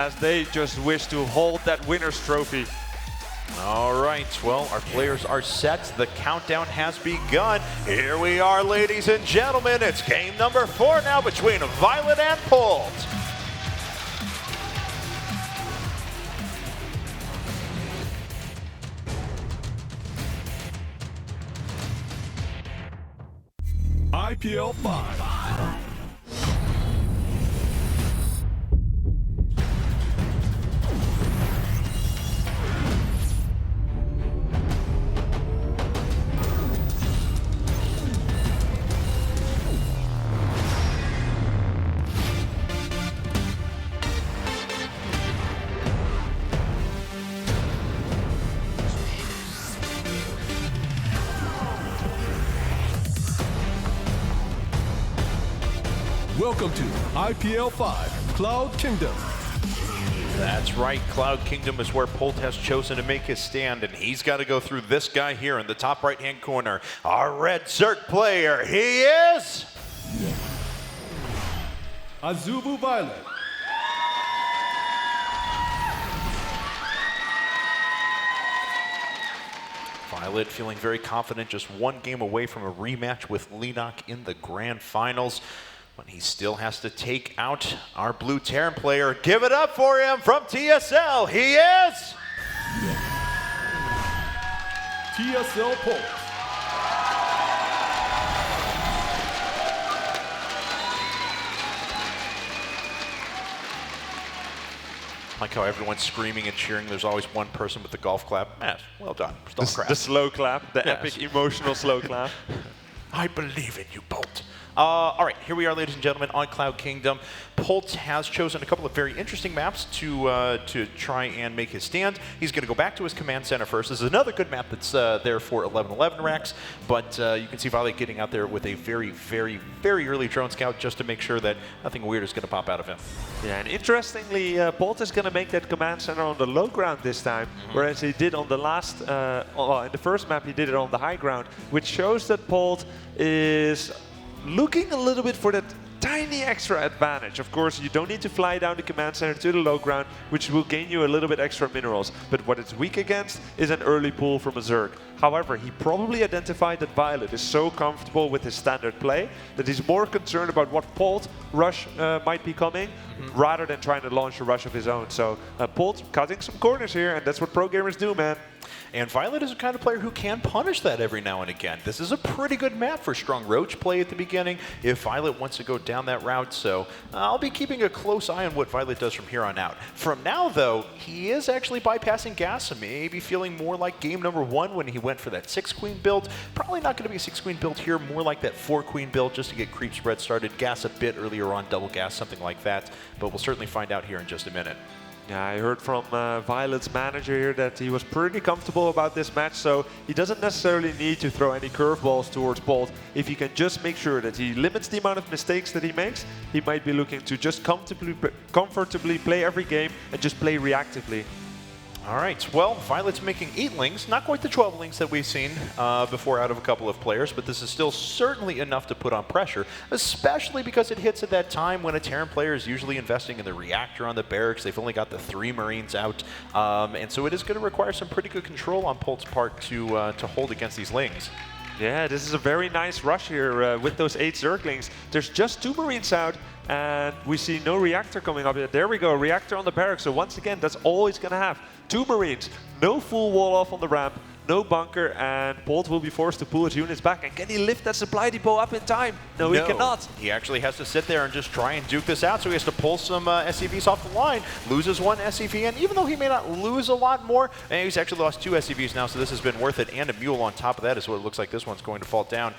as they just wish to hold that winner's trophy. All right, well, our players are set. The countdown has begun. Here we are, ladies and gentlemen. It's game number 4 now between Violet and Polt. IPL 5. Welcome to IPL 5, Cloud Kingdom. That's right, Cloud Kingdom is where Polt has chosen to make his stand, and he's got to go through this guy here in the top right-hand corner. Our red Zerk player, he is... Azubu Violet. Violet feeling very confident, just one game away from a rematch with Leenock in the grand finals. But he still has to take out our blue Terran player. Give it up for him from TSL. He is... TSL Polt. Like how everyone's screaming and cheering. There's always one person with the golf clap. Well done. The slow clap, the epic emotional slow clap. I believe in you, Polt. All right, here we are, ladies and gentlemen, on Cloud Kingdom. Polt has chosen a couple of very interesting maps to try and make his stand. He's going to go back to his command center first. This is another good map that's there for 11-11 racks, but you can see Violet getting out there with a very, very, very early drone scout just to make sure that nothing weird is going to pop out of him. Yeah, and interestingly, Polt is going to make that command center on the low ground this time, whereas he did on the last, well, in the first map he did it on the high ground, which shows that Polt is looking a little bit for that tiny extra advantage. Of course, you don't need to fly down the command center to the low ground, which will gain you a little bit extra minerals. But what it's weak against is an early pull from a Zerg. However, he probably identified that Violet is so comfortable with his standard play that he's more concerned about what Polt rush might be coming rather than trying to launch a rush of his own. So Polt cutting some corners here, and that's what pro gamers do, man. And Violet is a kind of player who can punish that every now and again. This is a pretty good map for strong Roach play at the beginning if Violet wants to go down that route. So I'll be keeping a close eye on what Violet does from here on out. From now, though, he is actually bypassing gas and maybe feeling more like game number 1 when he went for that 6-queen build. Probably not going to be a 6-queen build here, more like that 4-queen build just to get creep spread started. Gas a bit earlier on, double gas, something like that. But we'll certainly find out here in just a minute. Yeah, I heard from Violet's manager here that he was pretty comfortable about this match, so he doesn't necessarily need to throw any curveballs towards Polt. If he can just make sure that he limits the amount of mistakes that he makes, he might be looking to just comfortably play every game and just play reactively. All right, well, Violet's making 8 lings, not quite the 12 lings that we've seen before out of a couple of players, but this is still certainly enough to put on pressure, especially because it hits at that time when a Terran player is usually investing in the reactor on the barracks. They've only got the 3 Marines out, and so it is going to require some pretty good control on Polt's part to hold against these lings. Yeah, this is a very nice rush here with those 8 Zerglings. There's just 2 Marines out, and we see no reactor coming up yet. There we go, reactor on the barracks. So once again, that's all he's going to have. 2 Marines, no full wall off on the ramp, no bunker, and Polt will be forced to pull his units back. And can he lift that supply depot up in time? No, he cannot. He actually has to sit there and just try and duke this out, so he has to pull some SCVs off the line, loses 1 SCV, and even though he may not lose a lot more, he's actually lost 2 SCVs now, so this has been worth it, and a mule on top of that is what it looks like this one's going to fall down.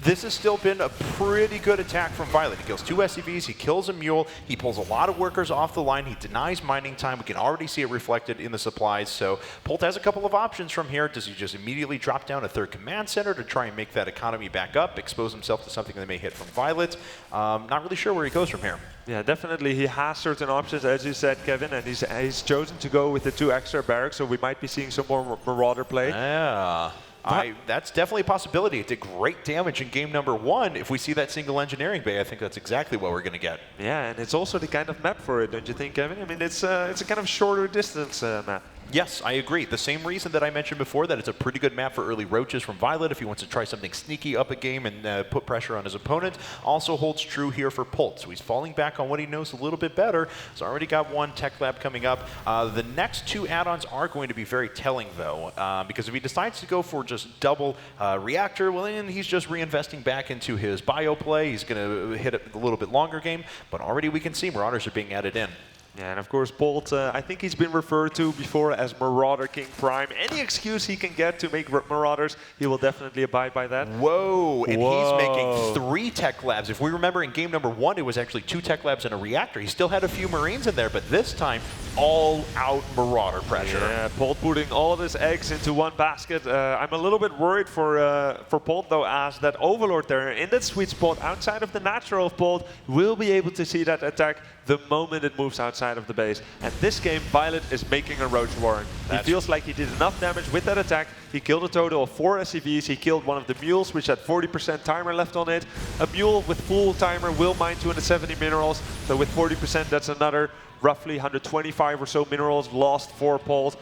This has still been a pretty good attack from Violet. He kills 2 SCVs, he kills a mule, he pulls a lot of workers off the line, he denies mining time. We can already see it reflected in the supplies. So Polt has a couple of options from here. Does he just immediately drop down a 3rd command center to try and make that economy back up, expose himself to something that may hit from Violet? Not really sure where he goes from here. Yeah, definitely he has certain options, as you said, Kevin, and he's chosen to go with the 2 extra barracks, so we might be seeing some more Marauder play. Yeah. That's definitely a possibility. It did great damage in game number 1. If we see that single engineering bay, I think that's exactly what we're going to get. Yeah, and it's also the kind of map for it, don't you think, Kevin? I mean, it's a kind of shorter distance map. Yes, I agree. The same reason that I mentioned before, that it's a pretty good map for early roaches from Violet if he wants to try something sneaky up a game and put pressure on his opponent, also holds true here for Polt. So he's falling back on what he knows a little bit better. He's already got one Tech Lab coming up. The next 2 add-ons are going to be very telling, though, because if he decides to go for just double reactor, well, then he's just reinvesting back into his bio play. He's going to hit a little bit longer game, but already we can see Marauders are being added in. Yeah, and of course, Polt, I think he's been referred to before as Marauder King Prime. Any excuse he can get to make Marauders, he will definitely abide by that. Whoa, and he's making 3 Tech Labs. If we remember in game number 1, it was actually 2 Tech Labs and a reactor. He still had a few Marines in there, but this time, all-out Marauder pressure. Yeah, Polt putting all of his eggs into one basket. I'm a little bit worried for Polt, though, as that Overlord there in that sweet spot outside of the natural of Polt will be able to see that attack the moment it moves outside of the base. And this game, Violet is making a Roach Warren. He feels like he did enough damage with that attack. He killed a total of 4 SCVs. He killed one of the mules, which had 40% timer left on it. A mule with full timer will mine 270 minerals. So with 40%, that's another roughly 125 or so minerals lost for Polt,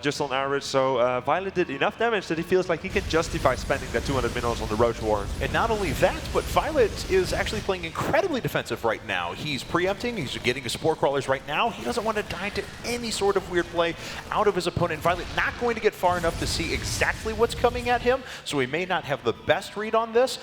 just on average. So Violet did enough damage that he feels like he can justify spending that 200 minerals on the Roach Warren. And not only that, but Violet is actually playing incredibly defensive right now. He's preempting, he's getting his Spore Crawlers right now. He doesn't want to die to any sort of weird play out of his opponent. Violet not going to get far enough to see exactly what's coming at him, so he may not have the best read on this.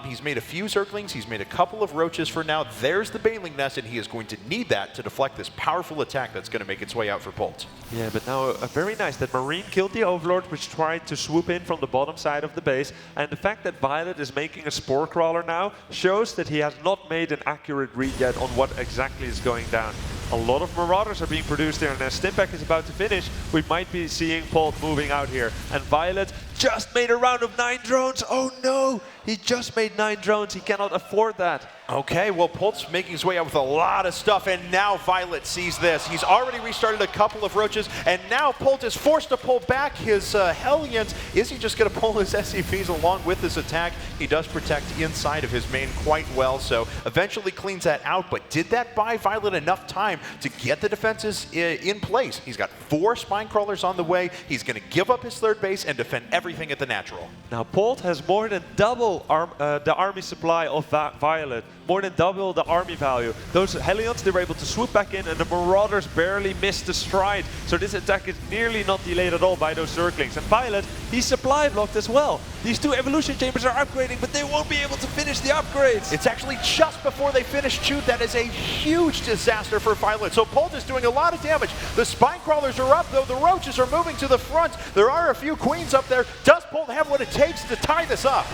He's made a few Zerglings, he's made a couple of Roaches for now. There's the Baneling Nest, and he is going to need that to deflect this powerful attack that's going to make its way out for Polt. Yeah, but now very nice that Marine killed the Overlord, which tried to swoop in from the bottom side of the base. And the fact that Violet is making a Spore Crawler now shows that he has not made an accurate read yet on what exactly is going down. A lot of Marauders are being produced here, and as Stimpack is about to finish, we might be seeing Polt moving out here. And Violet just made a round of 9 drones. Oh no! He just made 9 drones. He cannot afford that. Okay, well, Polt's making his way out with a lot of stuff, and now Violet sees this. He's already restarted a couple of Roaches, and now Polt is forced to pull back his Hellions. Is he just going to pull his SCVs along with this attack? He does protect inside of his main quite well, so eventually cleans that out, but did that buy Violet enough time to get the defenses in place? He's got 4 Spine Crawlers on the way. He's going to give up his third base and defend everything at the natural. Now, Polt has more than double the army supply of Violet. More than double the army value. Those Hellions, they were able to swoop back in, and the Marauders barely missed the stride. So this attack is nearly not delayed at all by those Zerglings. And Violet, he's supply blocked as well. These 2 evolution chambers are upgrading, but they won't be able to finish the upgrades. It's actually just before they finish shoot. That is a huge disaster for Violet. So Polt is doing a lot of damage. The Spine Crawlers are up, though. The Roaches are moving to the front. There are a few Queens up there. Does Polt have what it takes to tie this up?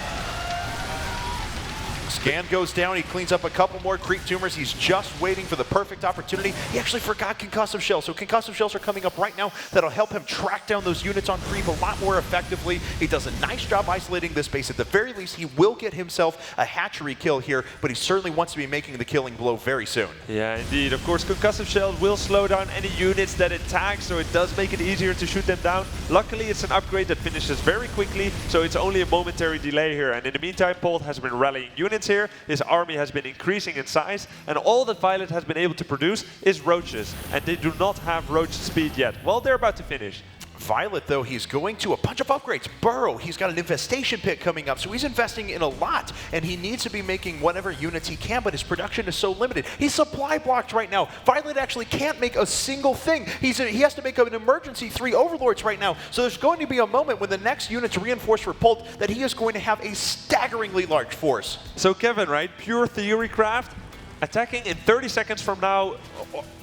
Scan goes down, he cleans up a couple more creep tumors. He's just waiting for the perfect opportunity. He actually forgot concussive shells, so concussive shells are coming up right now. That'll help him track down those units on creep a lot more effectively. He does a nice job isolating this base. At the very least, he will get himself a hatchery kill here, but he certainly wants to be making the killing blow very soon. Yeah, indeed. Of course, concussive shells will slow down any units that it tags, so it does make it easier to shoot them down. Luckily, it's an upgrade that finishes very quickly, so it's only a momentary delay here. And in the meantime, Polt has been rallying units here. His army has been increasing in size, and all that Violet has been able to produce is Roaches, and they do not have Roach speed yet. Well, they're about to finish. Violet, though, he's going to a bunch of upgrades. Burrow, he's got an infestation pit coming up, so he's investing in a lot, and he needs to be making whatever units he can, but his production is so limited. He's supply blocked right now. Violet actually can't make a single thing. He has to make an emergency 3 Overlords right now, so there's going to be a moment when the next unit's reinforced for Polt that he is going to have a staggeringly large force. So Kevin, right, pure theory craft, attacking in 30 seconds from now,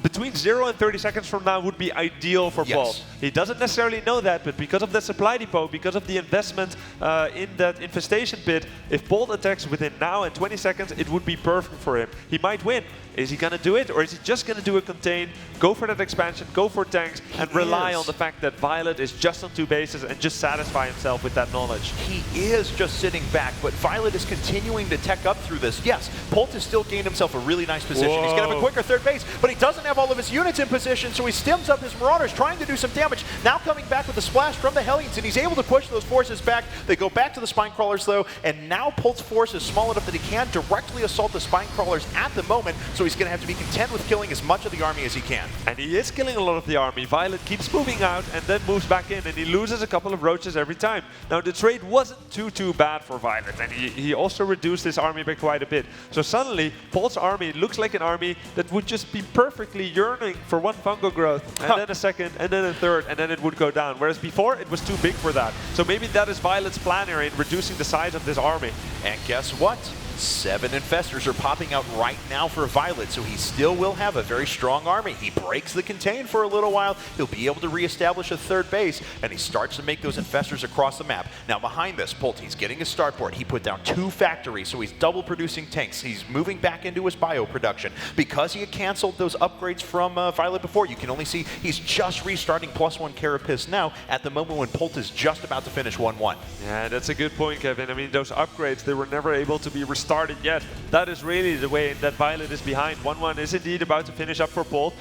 between 0 and 30 seconds from now would be ideal for Polt. He doesn't necessarily know that, but because of the supply depot, because of the investment in that infestation pit, if Polt attacks within now and 20 seconds, it would be perfect for him. He might win, Is he going to do it, or is he just going to do a contain, go for that expansion, go for tanks, and rely on the fact that Violet is just on 2 bases and just satisfy himself with that knowledge? He is just sitting back, but Violet is continuing to tech up through this. Yes, Polt has still gained himself a really nice position. Whoa. He's going to have a quicker third base, but he doesn't have all of his units in position, so he stems up his Marauders, trying to do some damage. Now coming back with a splash from the Hellions, and he's able to push those forces back. They go back to the Spine Crawlers, though, and now Polt's force is small enough that he can directly assault the Spine Crawlers at the moment, so he's going to have to be content with killing as much of the army as he can. And he is killing a lot of the army. Violet keeps moving out and then moves back in, and he loses a couple of roaches every time. Now the trade wasn't too bad for Violet, and he also reduced his army by quite a bit. So suddenly, Polt's army looks like an army that would just be perfectly yearning for 1 fungal growth, and then a second, and then a third, and then it would go down. Whereas before, it was too big for that. So maybe that is Violet's plan here in reducing the size of this army. And guess what? 7 infestors are popping out right now for Violet, so he still will have a very strong army. He breaks the contain for a little while. He'll be able to reestablish a third base, and he starts to make those infestors across the map. Now behind this, Polt, he's getting his starport. He put down 2 factories, so he's double producing tanks. He's moving back into his bio production. Because he had canceled those upgrades from Violet before, you can only see he's just restarting +1 Carapace now at the moment when Polt is just about to finish 1-1. Yeah, that's a good point, Kevin. I mean, those upgrades, they were never able to be restarted yet. That is really the way that Violet is behind. 1-1 is indeed about to finish up for Polt,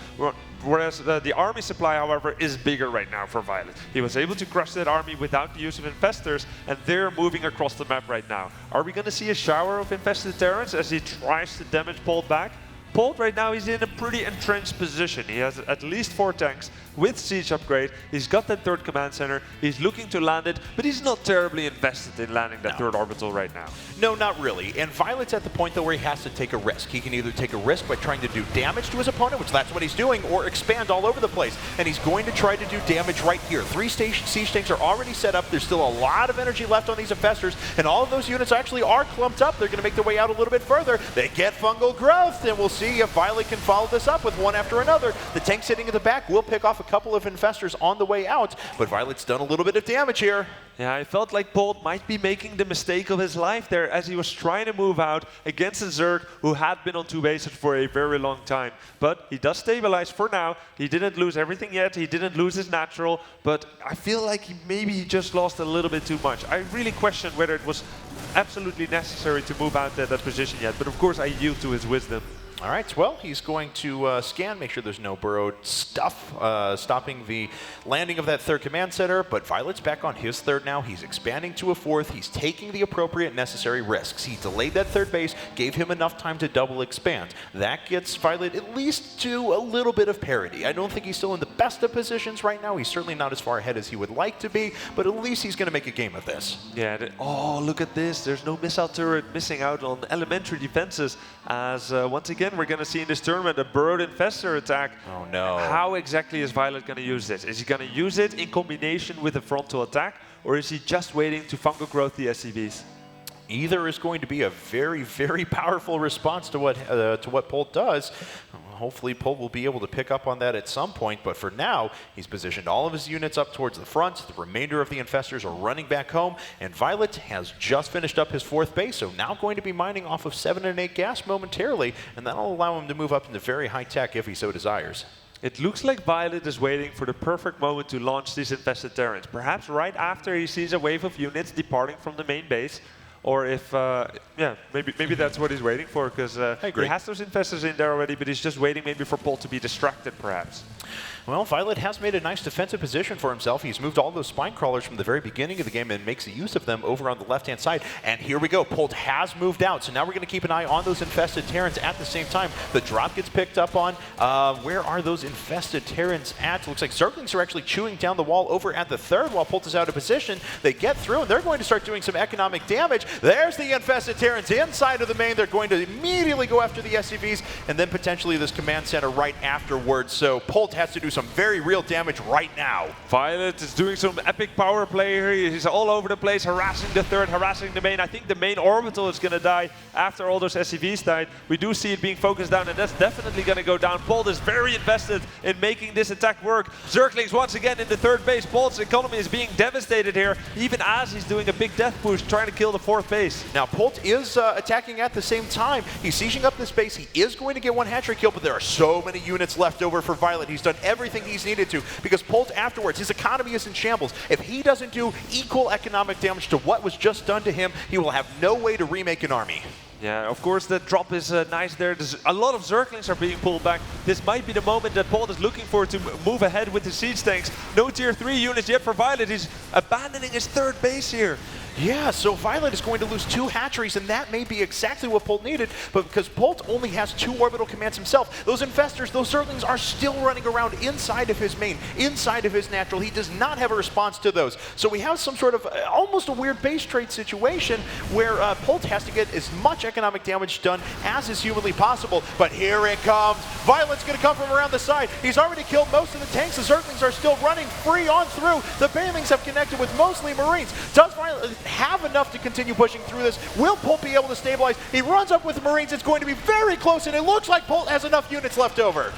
whereas the army supply, however, is bigger right now for Violet. He was able to crush that army without the use of infestors, and they're moving across the map right now. Are we going to see a shower of infested Terrans as he tries to damage Polt back? Polt right now, he's in a pretty entrenched position. He has at least 4 tanks with siege upgrade. He's got that 3rd command center. He's looking to land it, but he's not terribly invested in landing that 3rd orbital right now. No, not really. And Violet's at the point, though, where he has to take a risk. He can either take a risk by trying to do damage to his opponent, which that's what he's doing, or expand all over the place. And he's going to try to do damage right here. 3 siege tanks are already set up. There's still a lot of energy left on these infestors, and all of those units actually are clumped up. They're going to make their way out a little bit further. They get fungal growth, and we'll see if Violet can follow this up with one after another. The tank sitting in the back will pick off a couple of infestors on the way out, but Violet's done a little bit of damage here. Yeah, I felt like Polt might be making the mistake of his life there as he was trying to move out against a Zerg who had been on 2 bases for a very long time. But he does stabilize for now. He didn't lose everything yet. He didn't lose his natural, but I feel like he just lost a little bit too much. I really question whether it was absolutely necessary to move out that position yet, but of course I yield to his wisdom. All right, well, he's going to scan, make sure there's no burrowed stuff, stopping the landing of that 3rd command center, but Violet's back on his 3rd now. He's expanding to a 4th. He's taking the appropriate necessary risks. He delayed that 3rd base, gave him enough time to double expand. That gets Violet at least to a little bit of parity. I don't think he's still in the best of positions right now. He's certainly not as far ahead as he would like to be, but at least he's going to make a game of this. Yeah, oh, look at this. There's no missile turret missing out on elementary defenses, as once again, we're going to see in this tournament a burrowed infestor attack. Oh no. How exactly is Violet going to use this? Is he going to use it in combination with a frontal attack, or is he just waiting to fungal growth the SCVs? Either is going to be a very, very powerful response to what Polt does. Hopefully Polt will be able to pick up on that at some point, but for now, he's positioned all of his units up towards the front. The remainder of the infestors are running back home, and Violet has just finished up his 4th base, so now going to be mining off of 7 and 8 gas momentarily, and that'll allow him to move up into very high tech if he so desires. It looks like Violet is waiting for the perfect moment to launch these infested Terrans, perhaps right after he sees a wave of units departing from the main base. Or if, yeah, maybe that's what he's waiting for, because he has those infestors in there already, but he's just waiting maybe for Polt to be distracted, perhaps. Well, Violet has made a nice defensive position for himself. He's moved all those spine crawlers from the very beginning of the game and makes use of them over on the left-hand side. And here we go. Polt has moved out, so now we're going to keep an eye on those infested Terrans at the same time. The drop gets picked up on. Where are those infested Terrans at? It looks like Zerglings are actually chewing down the wall over at the 3rd while Polt is out of position. They get through, and they're going to start doing some economic damage. There's the infested Terrans inside of the main. They're going to immediately go after the SCVs, and then potentially this command center right afterwards. So Polt has to do some very real damage right now. Violet is doing some epic power play here. He's all over the place, harassing the 3rd, harassing the main. I think the main orbital is going to die after all those SCVs died. We do see it being focused down, and that's definitely going to go down. Polt is very invested in making this attack work. Zerglings once again in the 3rd base. Polt's economy is being devastated here, even as he's doing a big death push, trying to kill the 4th 4th base. Now, Polt is attacking at the same time. He's sieging up this base. He is going to get one hat-trick kill, but there are so many units left over for Violet. He's done everything he's needed to, because Polt afterwards, his economy is in shambles. If he doesn't do equal economic damage to what was just done to him, he will have no way to remake an army. Yeah, of course the drop is nice there. There's a lot of Zerglings are being pulled back. This might be the moment that Polt is looking for to move ahead with the siege tanks. No tier 3 units yet for Violet. He's abandoning his 3rd base here. Yeah, so Violet is going to lose 2 hatcheries, and that may be exactly what Polt needed, but because Polt only has 2 orbital commands himself, those infestors, those Zerglings are still running around inside of his main, inside of his natural. He does not have a response to those. So we have some sort of almost a weird base trade situation where Polt has to get as much economic damage done as is humanly possible, but here it comes. Violet's going to come from around the side. He's already killed most of the tanks. The Zerglings are still running free on through. The Banelings have connected with mostly Marines. Does Violet have enough to continue pushing through this? Will Polt be able to stabilize? He runs up with the Marines. It's going to be very close, and it looks like Polt has enough units left over.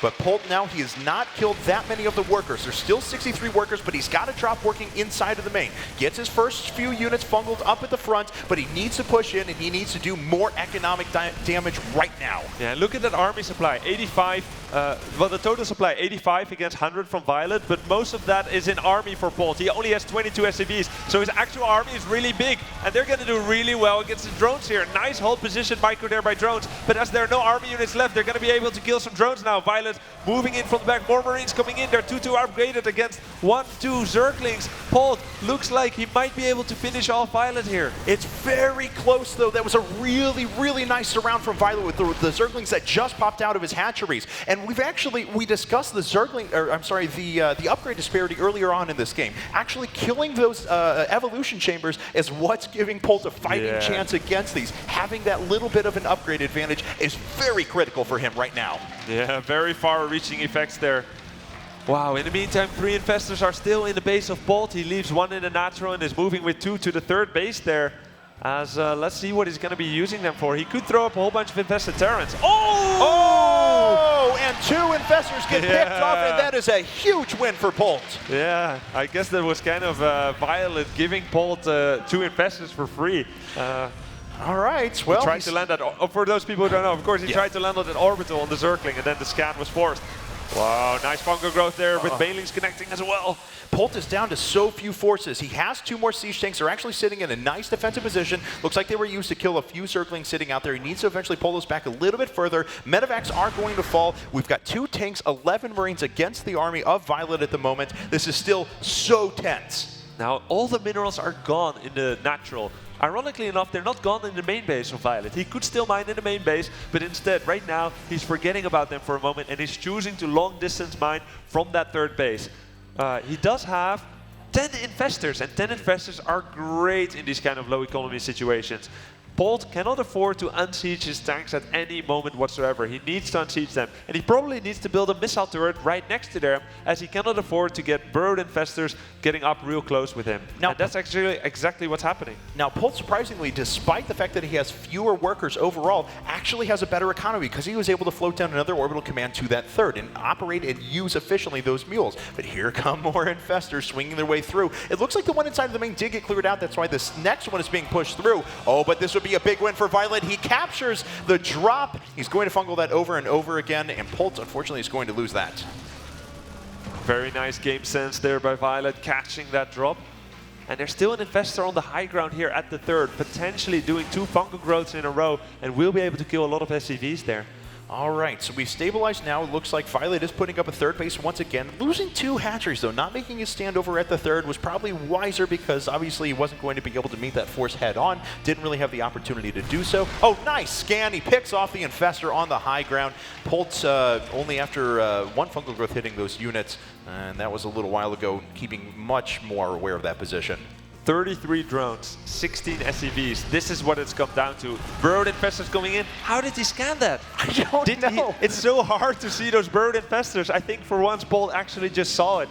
But Polt now, he has not killed that many of the workers. There's still 63 workers, but he's got to drop working inside of the main. Gets his first few units fungled up at the front, but he needs to push in, and he needs to do more economic damage right now. Yeah, look at that army supply, 85. Well, the total supply, 85 against 100 from Violet, but most of that is in army for Polt. He only has 22 SCVs, so his actual army is really big, and they're going to do really well against the drones here. Nice hold position micro there by drones, but as there are no army units left, they're going to be able to kill some drones now. Violet moving in from the back, more Marines coming in. They're 2-2 upgraded against 1-2 Zerglings. Polt looks like he might be able to finish off Violet here. It's very close, though. That was a really, really nice surround from Violet with the Zerglings that just popped out of his hatcheries. And we discussed the Zergling, or I'm sorry, the upgrade disparity earlier on in this game. Actually killing those evolution chambers is what's giving Polt a fighting chance against these. Having that little bit of an upgrade advantage is very critical for him right now. Yeah, very far-reaching effects there. Wow, in the meantime, 3 infestors are still in the base of Polt. He leaves 1 in the natural and is moving with 2 to the 3rd base there. As let's see what he's going to be using them for. He could throw up a whole bunch of infested Terrans. Oh! And 2 infestors get picked off, and that is a huge win for Polt. Yeah, I guess that was kind of Violet giving Polt 2 infestors for free. All right, well, he tried to land that, for those people who don't know, of course, he tried to land on that orbital on the Zergling, and then the scan was forced. Wow, nice fungal growth there with Banelings connecting as well. Polt is down to so few forces. He has 2 more siege tanks. They're actually sitting in a nice defensive position. Looks like they were used to kill a few Zerglings sitting out there. He needs to eventually pull those back a little bit further. Medevacs are going to fall. We've got 2 tanks, 11 Marines against the army of Violet at the moment. This is still so tense. Now, all the minerals are gone in the natural. Ironically enough, they're not gone in the main base of Violet. He could still mine in the main base, but instead, right now, he's forgetting about them for a moment, and he's choosing to long-distance mine from that 3rd base. He does have 10 infestors, and 10 infestors are great in these kind of low economy situations. Polt cannot afford to unsiege his tanks at any moment whatsoever. He needs to unsiege them. And he probably needs to build a missile turret right next to them, as he cannot afford to get burrowed infestors getting up real close with him. Now, and that's actually exactly what's happening. Now, Polt, surprisingly, despite the fact that he has fewer workers overall, actually has a better economy because he was able to float down another orbital command to that 3rd and operate and use efficiently those mules. But here come more infestors swinging their way through. It looks like the one inside of the main did get cleared out. That's why this next one is being pushed through. Oh, but this would be a big win for Violet. He captures the drop. He's going to fungal that over and over again, and Polt, unfortunately, is going to lose that. Very nice game sense there by Violet, catching that drop. And there's still an infestor on the high ground here at the 3rd, potentially doing 2 fungal growths in a row, and will be able to kill a lot of SCVs there. All right, so we've stabilized now. It looks like Violet is putting up a 3rd base once again. Losing 2 hatcheries, though. Not making his stand over at the 3rd was probably wiser because obviously he wasn't going to be able to meet that force head on. Didn't really have the opportunity to do so. Oh, nice scan. He picks off the infestor on the high ground. Polt only after 1 fungal growth hitting those units, and that was a little while ago, keeping much more aware of that position. 33 drones, 16 SCVs. This is what it's come down to. Burrowed infestors coming in. How did he scan that? I don't know. It's so hard to see those burrowed infestors. I think for once, Polt actually just saw it.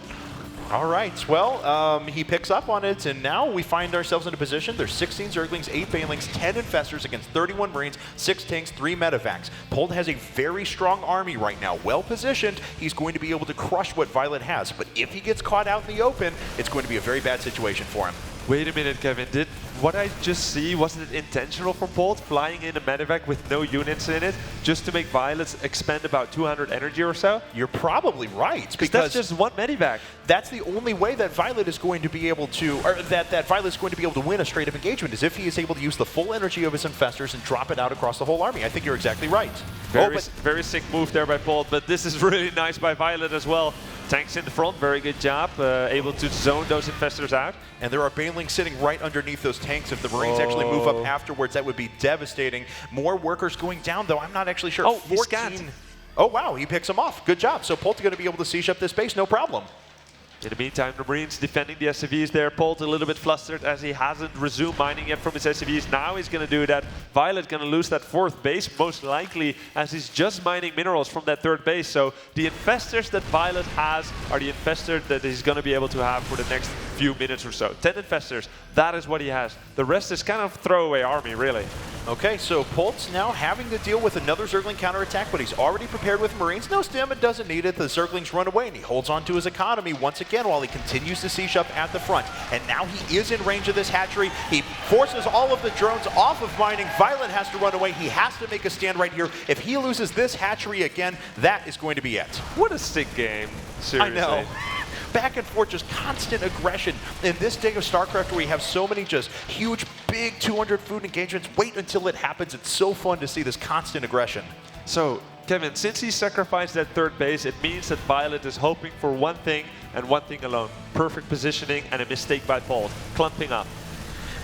All right, well, he picks up on it, and now we find ourselves in a position. There's 16 Zerglings, 8 Banelings, 10 Infestors against 31 Marines, 6 Tanks, 3 Medevacs. Polt has a very strong army right now, well positioned. He's going to be able to crush what Violet has, but if he gets caught out in the open, it's going to be a very bad situation for him. Wait a minute, Kevin. Did what I just see, wasn't it intentional from Polt, flying in a medevac with no units in it, just to make Violet expend about 200 energy or so? You're probably right, because that's just one medevac. That's the only way that Violet is going to be able to, or that Violet is going to be able to win a straight-up engagement, is if he is able to use the full energy of his Infestors and drop it out across the whole army. I think you're exactly right. Very sick move there by Polt, but this is really nice by Violet as well. Tanks in the front, very good job, able to zone those Infestors out. And there are Banelings sitting right underneath those tanks. If the Marines actually move up afterwards, that would be devastating. More workers going down, though. I'm not actually sure. Oh, 14. Oh, wow, he picks them off. Good job. So Polt's going to be able to siege up this base, no problem. In the meantime, the Marines defending the SCVs there. Polt a little bit flustered as he hasn't resumed mining yet from his SCVs. Now he's going to do that. Violet going to lose that 4th base, most likely, as he's just mining minerals from that 3rd base. So the Infestors that Violet has are the Infestors that he's going to be able to have for the next few minutes or so. 10 Infestors, that is what he has. The rest is kind of throwaway army, really. Okay, so Polt's now having to deal with another Zergling counterattack, but he's already prepared with Marines. No stim, it doesn't need it. The Zerglings run away, and he holds on to his economy once again while he continues to siege up at the front. And now he is in range of this hatchery. He forces all of the drones off of mining. Violet has to run away. He has to make a stand right here. If he loses this hatchery again, that is going to be it. What a sick game, seriously. I know. Back and forth, just constant aggression. In this day of StarCraft where we have so many just huge, big 200 food engagements, wait until it happens. It's so fun to see this constant aggression. So, Kevin, since he sacrificed that 3rd base, it means that Violet is hoping for one thing and one thing alone. Perfect positioning and a mistake by Polt, clumping up.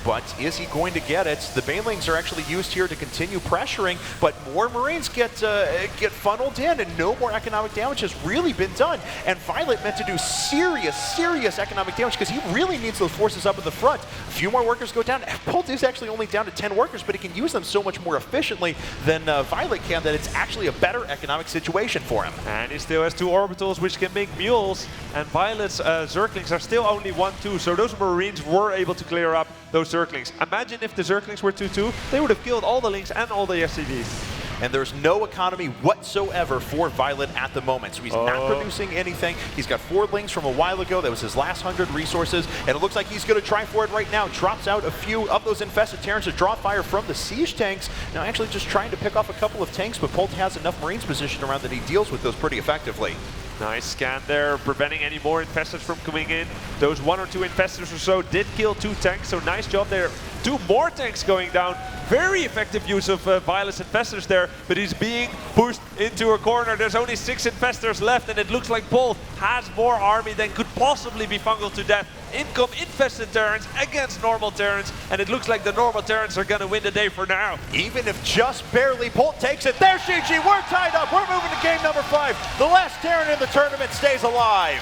But is he going to get it? The Banelings are actually used here to continue pressuring, but more Marines get funneled in, and no more economic damage has really been done. And Violet meant to do serious economic damage because he really needs those forces up at the front. A few more workers go down. Polt is actually only down to 10 workers, but he can use them so much more efficiently than Violet can that it's actually a better economic situation for him. And he still has 2 orbitals, which can make mules, and Violet's Zerglings are still only 1-2, so those Marines were able to clear up those Zerglings. Imagine if the Zerglings were 2-2, they would have killed all the Lings and all the SCVs. And there's no economy whatsoever for Violet at the moment. So he's not producing anything. He's got 4 Lings from a while ago. That was his last 100 resources. And it looks like he's going to try for it right now. Drops out a few of those infested Terrans to draw fire from the siege tanks. Now actually just trying to pick off a couple of tanks, but Polt has enough Marines positioned around that he deals with those pretty effectively. Nice scan there, preventing any more Infestors from coming in. Those 1 or 2 Infestors or so did kill 2 tanks, so nice job there. 2 more tanks going down. Very effective use of Violet's Infestors there, but he's being pushed into a corner. There's only 6 Infestors left, and it looks like Polt has more army than could possibly be fungled to death. In come infested Terrans against normal Terrans, and it looks like the normal Terrans are going to win the day for now. Even if just barely, Polt takes it. There's GG, we're tied up. We're moving to game number 5. The last Terran in the tournament stays alive.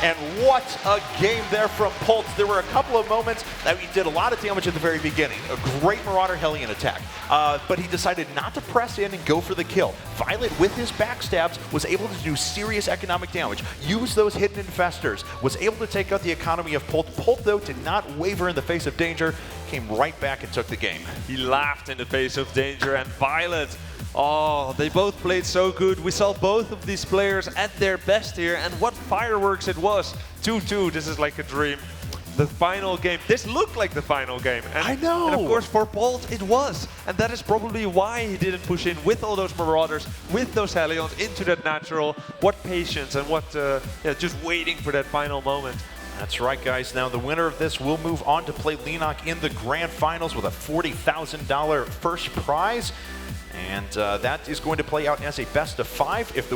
And what a game there from Polt. There were a couple of moments that he did a lot of damage at the very beginning. A great Marauder Hellion attack. But he decided not to press in and go for the kill. Violet, with his backstabs, was able to do serious economic damage. Use those hidden Infestors. Was able to take out the economy of Polt. Polt, though, did not waver in the face of danger. Came right back and took the game. He laughed in the face of danger, and Violet, oh, they both played so good. We saw both of these players at their best here, and what fireworks it was. 2-2, this is like a dream. The final game, this looked like the final game. And, I know. And of course for Polt it was. And that is probably why he didn't push in with all those Marauders, with those Hellions into that natural. What patience and what, just waiting for that final moment. That's right, guys. Now, the winner of this will move on to play Leenock in the grand finals with a $40,000 first prize. And that is going to play out as a best of 5. If the